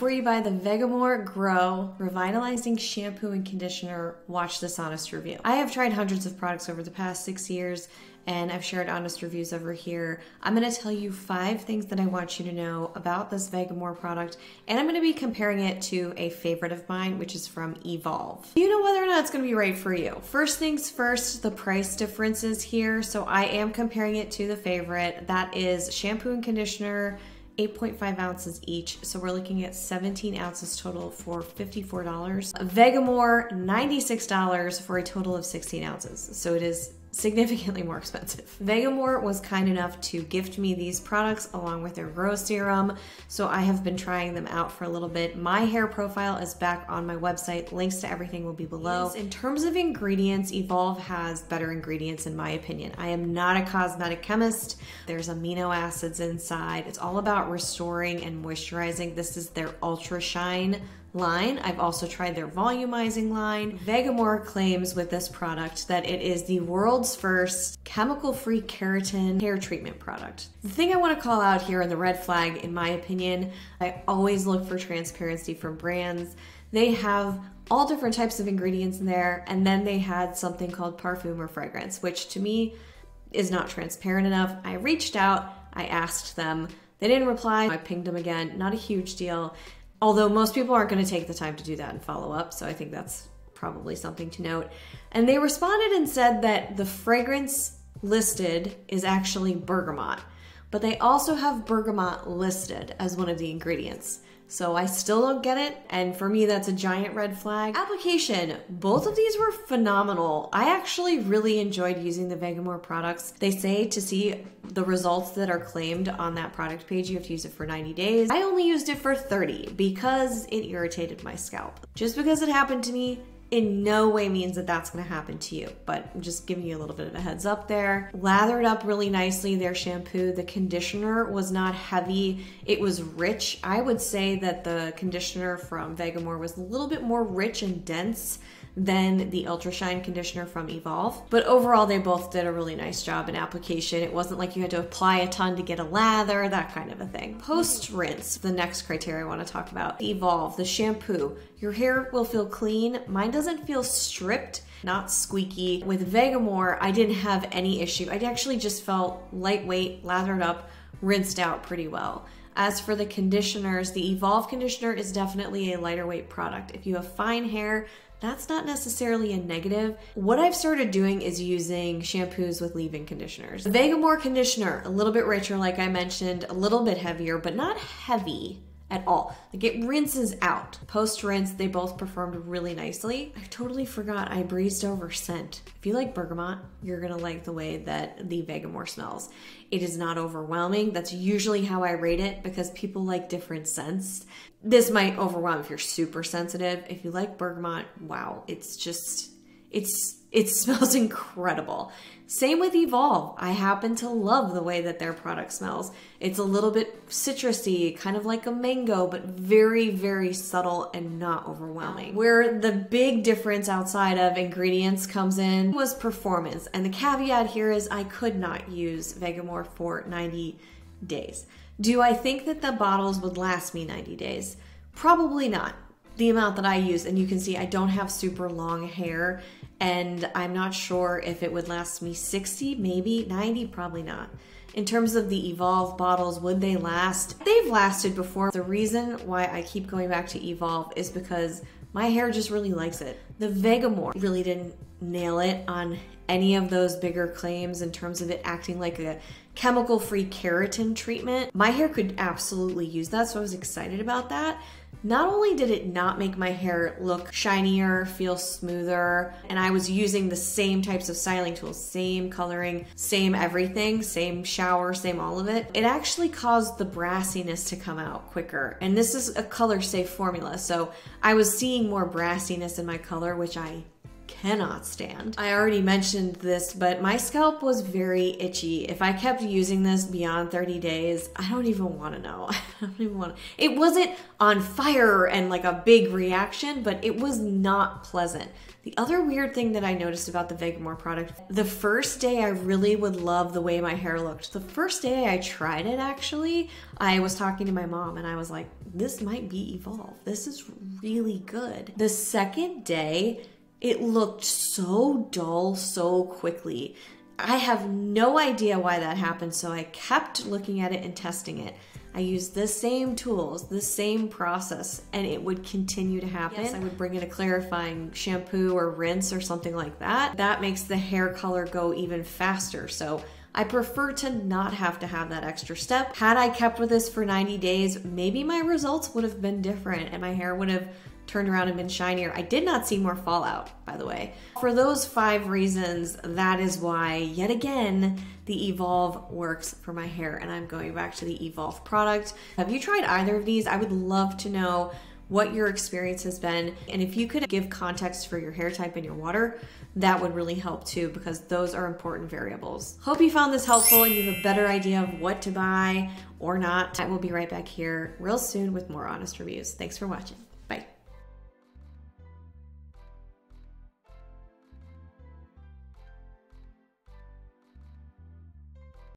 Before you buy the VEGAMOUR Gro Revitalizing Shampoo and Conditioner, watch this honest review. I have tried hundreds of products over the past 6 years, and I've shared honest reviews over here. I'm going to tell you 5 things that I want you to know about this VEGAMOUR product, and I'm going to be comparing it to a favorite of mine, which is from Evolve. You know whether or not it's going to be right for you. First things first, the price differences here. So I am comparing it to the favorite. That is shampoo and conditioner, 8.5 ounces each. So we're looking at 17 ounces total for $54. VEGAMOUR, $96 for a total of 16 ounces. So it is significantly more expensive. VEGAMOUR was kind enough to gift me these products along with their Grow Serum, so I have been trying them out for a little bit. My hair profile is back on my website. Links to everything will be below. In terms of ingredients, Evolve has better ingredients in my opinion. I am not a cosmetic chemist. There's amino acids inside. It's all about restoring and moisturizing. This is their Ultra Shine line. I've also tried their volumizing line. VEGAMOUR claims with this product that it is the world's first chemical-free keratin hair treatment product. The thing I want to call out here, and the red flag in my opinion, I always look for transparency from brands. They have all different types of ingredients in there, and then they had something called parfum or fragrance, which to me is not transparent enough. I reached out, I asked them, they didn't reply, I pinged them again, not a huge deal. Although most people aren't going to take the time to do that and follow up, so I think that's probably something to note. And they responded and said that the fragrance listed is actually bergamot, but they also have bergamot listed as one of the ingredients. So I still don't get it, and for me that's a giant red flag. Application, both of these were phenomenal. I actually really enjoyed using the VEGAMOUR products. They say to see the results that are claimed on that product page, you have to use it for 90 days. I only used it for 30 because it irritated my scalp. Just because it happened to me, in no way means that that's gonna happen to you, but I'm just giving you a little bit of a heads up there. Lathered up really nicely, their shampoo. The conditioner was not heavy, it was rich. I would say that the conditioner from VEGAMOUR was a little bit more rich and dense than the Ultra Shine conditioner from Evolve. But overall, they both did a really nice job in application. It wasn't like you had to apply a ton to get a lather, that kind of a thing. Post-rinse, the next criteria I want to talk about. Evolve, the shampoo. Your hair will feel clean. Mine doesn't feel stripped, not squeaky. With VEGAMOUR, I didn't have any issue. I actually just felt lightweight, lathered up, rinsed out pretty well. As for the conditioners, the Evolve conditioner is definitely a lighter weight product. If you have fine hair, that's not necessarily a negative. What I've started doing is using shampoos with leave-in conditioners. The VEGAMOUR conditioner, a little bit richer like I mentioned, a little bit heavier, but not heavy at all. Like it rinses out. Post-rinse, they both performed really nicely. I totally forgot I breezed over scent. If you like bergamot, you're gonna like the way that the VEGAMOUR smells. It is not overwhelming. That's usually how I rate it because people like different scents. This might overwhelm if you're super sensitive. If you like bergamot, wow, it's just, it smells incredible. Same with Evolve. I happen to love the way that their product smells. It's a little bit citrusy, kind of like a mango, but very, very subtle and not overwhelming. Where the big difference outside of ingredients comes in was performance. And the caveat here is I could not use VEGAMOUR for 90 days. Do I think that the bottles would last me 90 days? Probably not. The amount that I use, and you can see I don't have super long hair, and I'm not sure if it would last me 60, maybe 90, probably not. In terms of the Evolve bottles, would they last? They've lasted before. The reason why I keep going back to Evolve is because my hair just really likes it. The VEGAMOUR really didn't nail it on any of those bigger claims in terms of it acting like a chemical-free keratin treatment. My hair could absolutely use that, so I was excited about that. Not only did it not make my hair look shinier, feel smoother, and I was using the same types of styling tools, same coloring, same everything, same shower, same all of it, it actually caused the brassiness to come out quicker. And this is a color safe formula, so I was seeing more brassiness in my color, which I cannot stand. I already mentioned this, but my scalp was very itchy. If I kept using this beyond 30 days, I don't even want to know. I don't even want to. It wasn't on fire and like a big reaction, but it was not pleasant. The other weird thing that I noticed about the VEGAMOUR product, the first day I really would love the way my hair looked. The first day I tried it, actually, I was talking to my mom and I was like, this might be Evolve. This is really good. The second day, it looked so dull so quickly. I have no idea why that happened, so I kept looking at it and testing it. I used the same tools, the same process, and it would continue to happen. Yes, I would bring in a clarifying shampoo or rinse or something like that. That makes the hair color go even faster. So I prefer to not have to have that extra step. Had I kept with this for 90 days, maybe my results would have been different and my hair would have turned around and been shinier. I did not see more fallout, by the way. For those 5 reasons, that is why, yet again, the Evolve works for my hair, and I'm going back to the Evolve product. Have you tried either of these? I would love to know what your experience has been, and if you could give context for your hair type and your water, that would really help too, because those are important variables. Hope you found this helpful and you have a better idea of what to buy or not. I will be right back here real soon with more honest reviews. Thanks for watching.